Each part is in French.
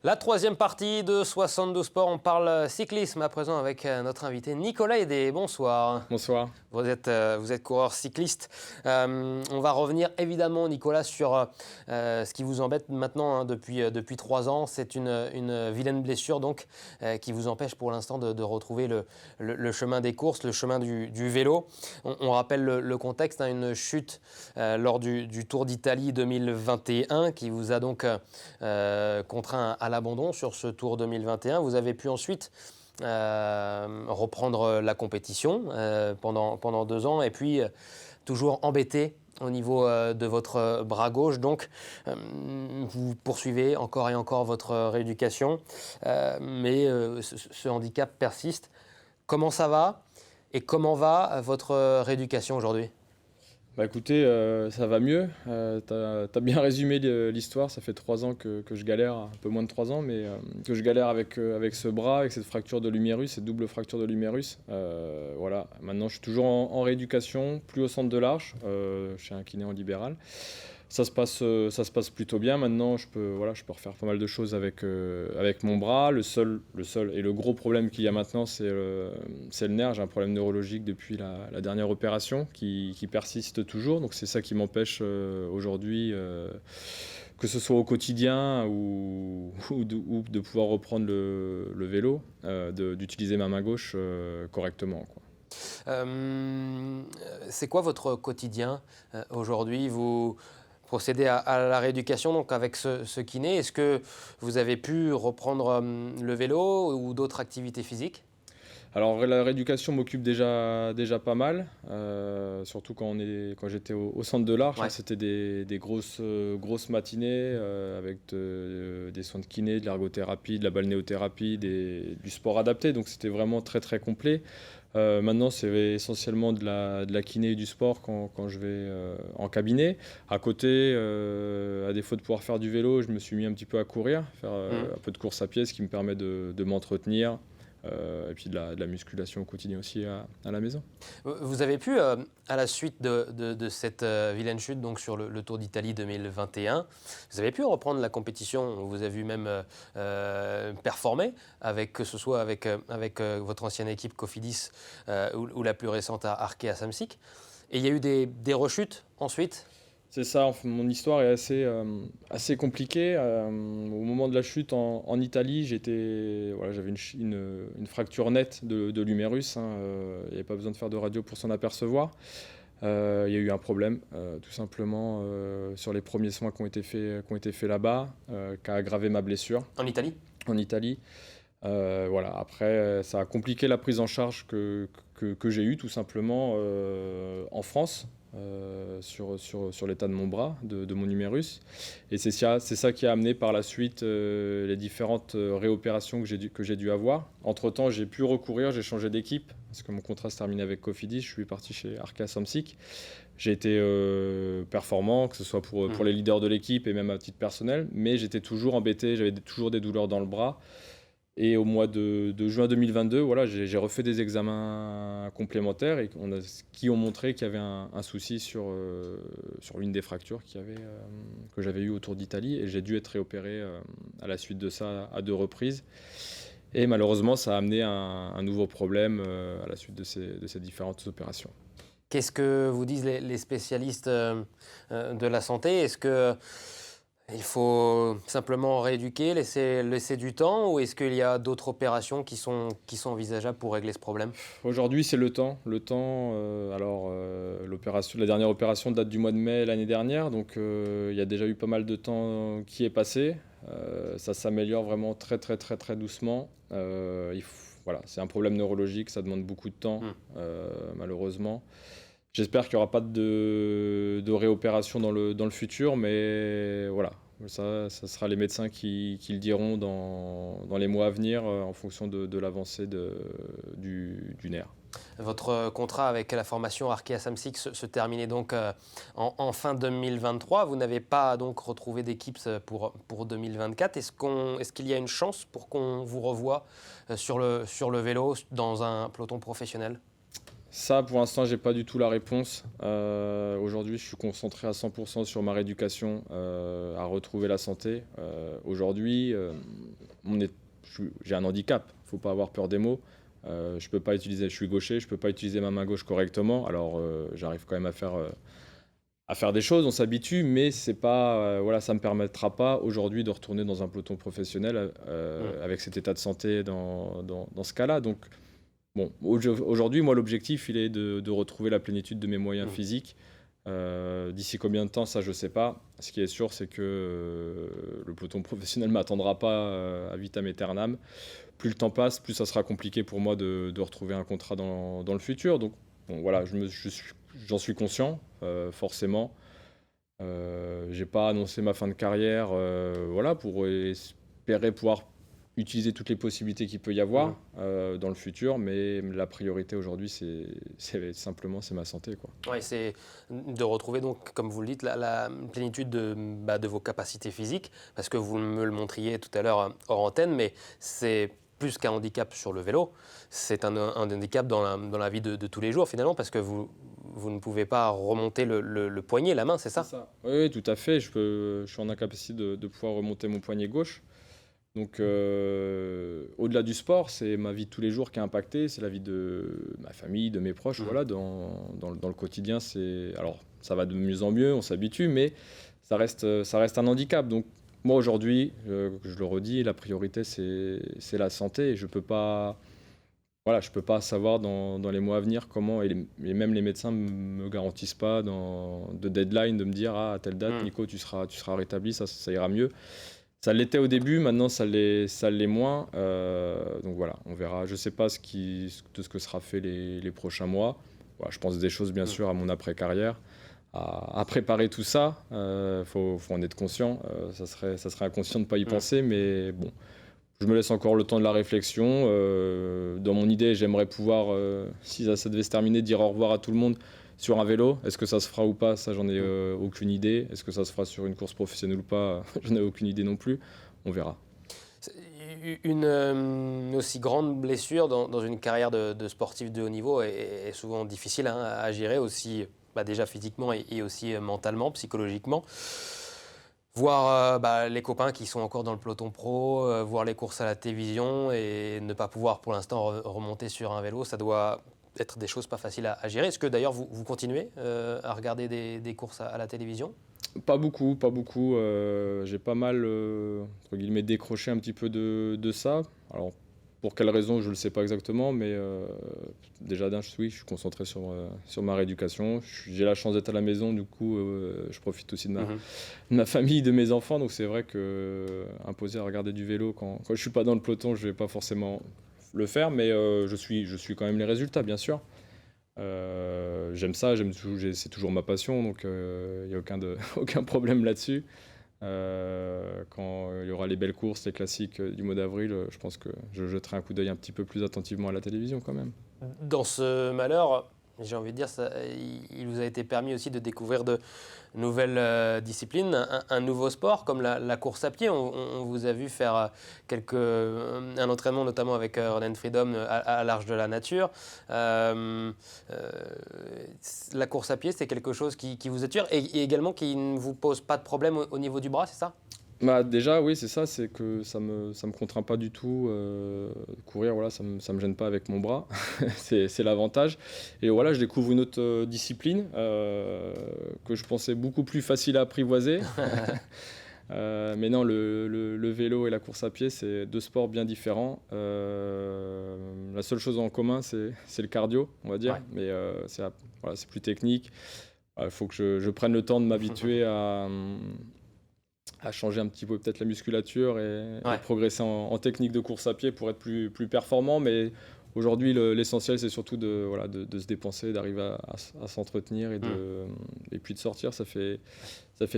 La troisième partie de 72 Sports, on parle cyclisme à présent avec notre invité Nicolas Hédé. Bonsoir. Bonsoir. Vous êtes coureur cycliste. On va revenir évidemment, Nicolas, sur ce qui vous embête maintenant depuis 3 ans. C'est une vilaine blessure donc, qui vous empêche pour l'instant de retrouver le chemin des courses, le chemin du vélo. On rappelle le contexte, une chute lors du Tour d'Italie 2021 qui vous a donc contraint à l'abandon sur ce Tour 2021. Vous avez pu ensuite reprendre la compétition pendant 2 ans et puis toujours embêté au niveau de votre bras gauche. Donc, vous poursuivez encore et encore votre rééducation, mais ce handicap persiste. Comment ça va et comment va votre rééducation aujourd'hui ? Bah écoutez, ça va mieux. T'as bien résumé l'histoire. Ça fait 3 ans que je galère, un peu moins de 3 ans, mais que je galère avec ce bras, avec cette fracture de l'humérus, cette double fracture de l'humérus. Voilà. Maintenant, je suis toujours en rééducation, plus au centre de l'Arche, chez un kiné en libéral. Ça se passe plutôt bien. Maintenant, je peux refaire pas mal de choses avec mon bras. Le seul et le gros problème qu'il y a maintenant, c'est le nerf. J'ai un problème neurologique depuis la dernière opération qui persiste toujours. Donc c'est ça qui m'empêche aujourd'hui, que ce soit au quotidien ou de pouvoir reprendre le vélo, d'utiliser ma main gauche correctement, quoi. C'est quoi votre quotidien aujourd'hui ? Vous procédez à la rééducation donc avec ce kiné. Est-ce que vous avez pu reprendre le vélo ou d'autres activités physiques ? Alors la rééducation m'occupe déjà pas mal, surtout quand j'étais au centre de l'Arche. Ouais. C'était des grosses matinées avec des soins de kiné, de l'ergothérapie, de la balnéothérapie, du sport adapté. Donc c'était vraiment très très complet. Maintenant, c'est essentiellement de la kiné et du sport quand je vais en cabinet. À côté, à défaut de pouvoir faire du vélo, je me suis mis un petit peu à courir, faire un peu de course à pied, ce qui me permet de m'entretenir. Et puis de la musculation au quotidien aussi à la maison. Vous avez pu, à la suite de cette vilaine chute donc sur le Tour d'Italie 2021, vous avez pu reprendre la compétition. Vous avez vu même performer, que ce soit avec votre ancienne équipe Cofidis ou la plus récente à Arkea Samsic. Et il y a eu des rechutes ensuite. C'est ça, mon histoire est assez compliquée. Au moment de la chute en Italie, j'avais une fracture nette de l'humérus. Il n'y avait pas besoin de faire de radio pour s'en apercevoir. Il y a eu un problème, tout simplement, sur les premiers soins qui ont été faits là-bas, qui a aggravé ma blessure. En Italie ? En Italie. Après, ça a compliqué la prise en charge que j'ai eue, tout simplement, en France. Sur l'état de mon bras, de mon humérus. Et c'est ça qui a amené par la suite les différentes réopérations que j'ai dû avoir. Entre-temps, j'ai pu recourir, j'ai changé d'équipe, parce que mon contrat se terminait avec Cofidis, je suis parti chez Arkea Samsic. J'ai été performant, que ce soit pour les leaders de l'équipe et même à titre personnel, mais j'étais toujours embêté, j'avais toujours des douleurs dans le bras. Et au mois de juin 2022, voilà, j'ai refait des examens complémentaires qui ont montré qu'il y avait un souci sur l'une des fractures que j'avais eues au Tour d'Italie. Et j'ai dû être réopéré à la suite de ça à 2 reprises. Et malheureusement, ça a amené un nouveau problème à la suite de ces différentes opérations. Qu'est-ce que vous disent les spécialistes de la santé ? Est-ce que il faut simplement rééduquer, laisser du temps, ou est-ce qu'il y a d'autres opérations qui sont envisageables pour régler ce problème ? Aujourd'hui, c'est le temps. La dernière opération date du mois de mai l'année dernière, donc il y a déjà eu pas mal de temps qui est passé. Ça s'améliore vraiment très très très très doucement. C'est un problème neurologique, ça demande beaucoup de temps, malheureusement. J'espère qu'il n'y aura pas de réopération dans le futur, mais voilà, ça sera les médecins qui le diront dans les mois à venir en fonction de l'avancée du nerf. Votre contrat avec la formation Arkea Samsic se terminait donc en fin 2023. Vous n'avez pas donc retrouvé d'équipe pour 2024. Est-ce qu'il y a une chance pour qu'on vous revoie sur le vélo dans un peloton professionnel ? Ça, pour l'instant, j'ai pas du tout la réponse. Aujourd'hui, je suis concentré à 100% sur ma rééducation, à retrouver la santé. Aujourd'hui, j'ai un handicap, il ne faut pas avoir peur des mots. Je suis gaucher, je ne peux pas utiliser ma main gauche correctement. Alors, j'arrive quand même à faire des choses, on s'habitue, mais c'est pas, ça ne me permettra pas aujourd'hui de retourner dans un peloton professionnel avec cet état de santé dans ce cas-là. Donc, bon, aujourd'hui, moi, l'objectif, il est de retrouver la plénitude de mes moyens physiques. D'ici combien de temps, ça, je ne sais pas. Ce qui est sûr, c'est que le peloton professionnel ne m'attendra pas à vitam aeternam. Plus le temps passe, plus ça sera compliqué pour moi de retrouver un contrat dans le futur. Donc, bon, voilà, j'en suis conscient, forcément. J'ai pas annoncé ma fin de carrière, pour espérer pouvoir utiliser toutes les possibilités qu'il peut y avoir dans le futur, mais la priorité aujourd'hui, c'est ma santé, quoi. Ouais, c'est de retrouver donc, comme vous le dites, la plénitude de vos capacités physiques, parce que vous me le montriez tout à l'heure hors antenne, mais c'est plus qu'un handicap sur le vélo, c'est un handicap dans la vie de tous les jours finalement, parce que vous ne pouvez pas remonter le poignet, la main, c'est ça? C'est ça. Oui, tout à fait. Je suis en incapacité de pouvoir remonter mon poignet gauche. Donc, au-delà du sport, c'est ma vie de tous les jours qui est impactée, c'est la vie de ma famille, de mes proches. Voilà, dans le quotidien, alors, ça va de mieux en mieux, on s'habitue, mais ça reste un handicap. Donc, moi, aujourd'hui, je le redis, la priorité, c'est la santé. Et je peux pas savoir dans les mois à venir comment, et même les médecins ne me garantissent pas de deadline, de me dire à telle date, Nico, tu seras rétabli, ça ira mieux. Ça l'était au début, maintenant ça l'est moins. Donc voilà, on verra. Je ne sais pas de ce que sera fait les prochains mois. Voilà, je pense des choses bien sûr à mon après-carrière, à préparer tout ça. Faut en être conscient. Ça serait inconscient de ne pas y penser, mais bon, je me laisse encore le temps de la réflexion. Dans mon idée, j'aimerais pouvoir, si ça devait se terminer, dire au revoir à tout le monde sur un vélo. Est-ce que ça se fera ou pas? Ça, j'en ai aucune idée. Est-ce que ça se fera sur une course professionnelle ou pas? J'en ai aucune idée non plus. On verra. Une aussi grande blessure dans une carrière de sportif de haut niveau est souvent difficile à gérer, aussi déjà physiquement et aussi mentalement, psychologiquement. Voir les copains qui sont encore dans le peloton pro, voir les courses à la télévision et ne pas pouvoir pour l'instant remonter sur un vélo, ça doit être des choses pas faciles à gérer. Est-ce que d'ailleurs vous continuez à regarder des courses à la télévision? Pas beaucoup. J'ai pas mal, entre guillemets, décroché un petit peu de ça. Alors, pour quelles raisons, je ne le sais pas exactement, mais déjà je suis concentré sur ma rééducation. J'ai la chance d'être à la maison, du coup, je profite aussi de ma famille, de mes enfants. Donc c'est vrai que imposer à regarder du vélo quand je ne suis pas dans le peloton, je ne vais pas forcément le faire, mais je suis quand même les résultats, bien sûr. J'aime ça, c'est toujours ma passion, donc il n'y a aucun problème là-dessus. Quand il y aura les belles courses, les classiques du mois d'avril, je pense que je jetterai un coup d'œil un petit peu plus attentivement à la télévision quand même. Dans ce malheur, j'ai envie de dire, il vous a été permis aussi de découvrir de nouvelles disciplines, un nouveau sport comme la course à pied. On vous a vu faire un entraînement notamment avec Run and Freedom à l'Arche de la Nature. La course à pied, c'est quelque chose qui vous attire et également qui ne vous pose pas de problème au niveau du bras, c'est ça? Déjà, oui, c'est ça, c'est que ça me contraint pas du tout. Courir, voilà, ça me gêne pas avec mon bras, c'est l'avantage. Et voilà, je découvre une autre discipline que je pensais beaucoup plus facile à apprivoiser. Mais non, le vélo et la course à pied, c'est deux sports bien différents. La seule chose en commun, c'est le cardio, on va dire, ouais. Mais c'est plus technique. Il faut que je prenne le temps de m'habituer à changer un petit peu peut-être la musculature et progresser en technique de course à pied pour être plus performant. Mais aujourd'hui, l'essentiel, c'est surtout de se dépenser, d'arriver à s'entretenir et puis de sortir. Ça fait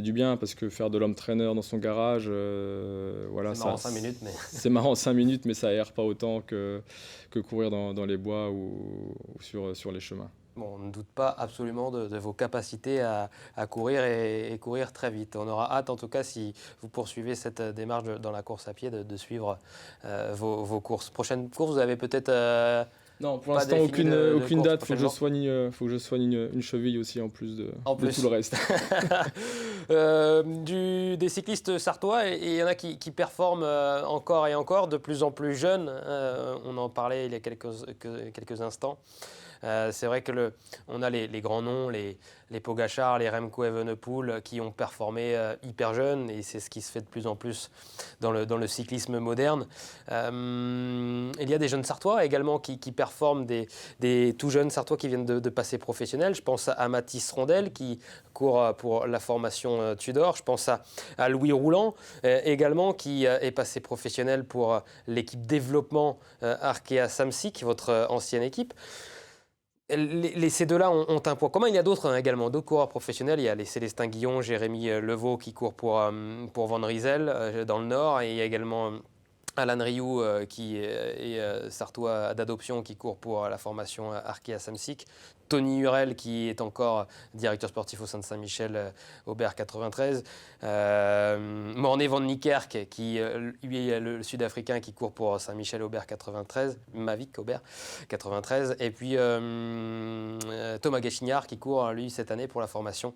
du bien parce que faire de l'home trainer dans son garage, c'est marrant 5 minutes. C'est marrant 5 minutes, mais ça aère pas autant que courir dans les bois ou sur les chemins. Bon, on ne doute pas absolument de vos capacités à courir et courir très vite. On aura hâte, en tout cas, si vous poursuivez cette démarche dans la course à pied, de suivre vos courses. Prochaine course, vous avez peut-être... Non, pour l'instant, aucune date. Il faut que je soigne une cheville aussi en plus de tout le reste. des cyclistes sartois, et il y en a qui performent encore et encore, de plus en plus jeunes. On en parlait il y a quelques instants. C'est vrai que on a les grands noms, les Pogačar, les Remco Evenepoel, qui ont performé hyper jeunes, et c'est ce qui se fait de plus en plus dans le cyclisme moderne. Il y a des jeunes Sartois également qui performent, des tout jeunes Sartois qui viennent de passer professionnels. Je pense à Mathis Rondel qui court pour la formation Tudor. Je pense à Louis Rouland également, qui est passé professionnel pour l'équipe développement Arkea Samsic, votre ancienne équipe. Ces deux-là ont un point commun. Il y a d'autres également, d'autres coureurs professionnels. Il y a les Célestin Guillon, Jérémy Levaux qui court pour Van Rysel dans le Nord. Et il y a également Alan Rioux, qui est sartois d'adoption, qui court pour la formation Arkea Samsic. Tony Hurel, qui est encore directeur sportif au sein de Saint-Michel Aubert 93. Morné van Niekerk, qui lui est le Sud-Africain qui court pour Saint-Michel Aubert 93. Mavic Aubert 93. Et puis Thomas Gachignard, qui court lui cette année pour la formation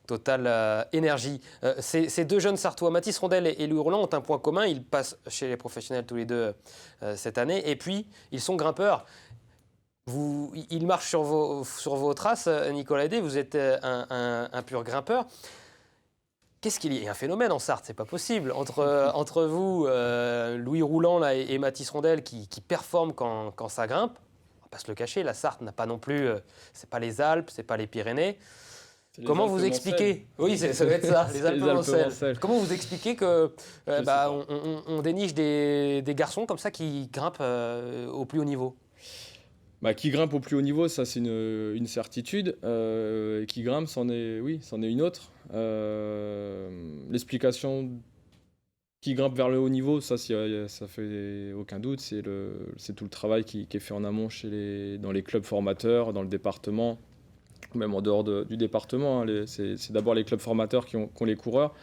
Total Énergie. Ces deux jeunes Sartois, Mathis Rondel et Louis Roland, ont un point commun. Ils passent chez les professionnels tous les deux cette année. Et puis, ils sont grimpeurs. Il marche sur vos traces, Nicolas Hédé. Vous êtes un pur grimpeur. Qu'est-ce qu'il y a? Il y a un phénomène en Sarthe, c'est pas possible. Entre vous, Louis Rouland là, et Mathis Rondel, qui performent quand ça grimpe. On va pas se le cacher, la Sarthe n'a pas non plus. C'est pas les Alpes, c'est pas les Pyrénées. Comment vous expliquez? Oui, ça doit être ça, les Alpes-Mancelles. Comment vous expliquez que on déniche des garçons comme ça qui grimpent au plus haut niveau? Qui grimpe au plus haut niveau, ça c'est une certitude. Qui grimpe, c'en est une autre. L'explication qui grimpe vers le haut niveau, ça fait aucun doute. C'est tout le travail qui est fait en amont dans les clubs formateurs, dans le département, même en dehors du département. C'est d'abord les clubs formateurs qui ont les coureurs.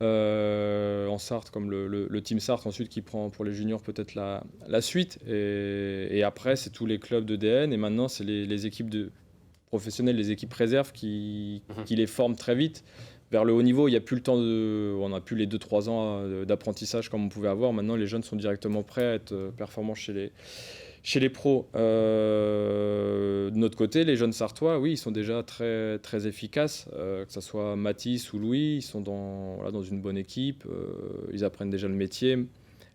En Sarthe, comme le Team Sarthe ensuite, qui prend pour les juniors peut-être la suite, et après c'est tous les clubs de DN, et maintenant c'est les équipes professionnelles, les équipes réserves qui les forment très vite vers le haut niveau. Il n'y a plus le temps on n'a plus les 2-3 ans d'apprentissage comme on pouvait avoir. Maintenant les jeunes sont directement prêts à être performants chez les pros. De notre côté, les jeunes Sartois, oui, ils sont déjà très, très efficaces, que ce soit Mathis ou Louis. Ils sont dans une bonne équipe, ils apprennent déjà le métier,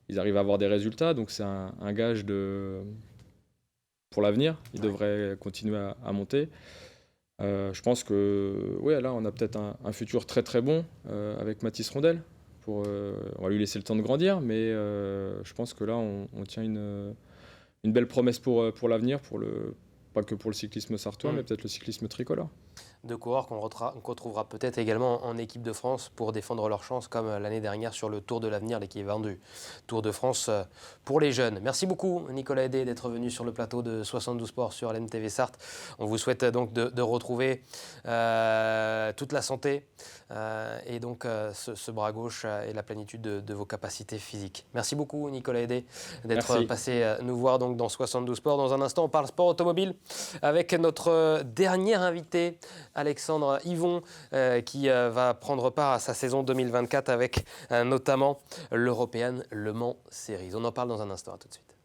ils arrivent à avoir des résultats, donc c'est un gage pour l'avenir. Ils devraient continuer à monter. Je pense que là, on a peut-être un futur très très bon avec Mathis Rondel. On va lui laisser le temps de grandir, mais je pense que là, on tient une belle promesse pour l'avenir, pas que pour le cyclisme sartois, mais peut-être le cyclisme tricolore. De coureurs qu'on retrouvera peut-être également en équipe de France pour défendre leurs chances, comme l'année dernière sur le Tour de l'Avenir, l'équivalent du Tour de France pour les jeunes. Merci beaucoup, Nicolas Hédé, d'être venu sur le plateau de 72 Sports sur LNTV Sarthe. On vous souhaite donc de retrouver toute la santé et donc ce bras gauche et la plénitude de vos capacités physiques. Merci beaucoup, Nicolas Hédé, d'être passé nous voir donc dans 72 Sports. Dans un instant, on parle sport automobile avec notre dernier invité, Alexandre Yvon, qui va prendre part à sa saison 2024 avec notamment l'European Le Mans Series. On en parle dans un instant, à tout de suite.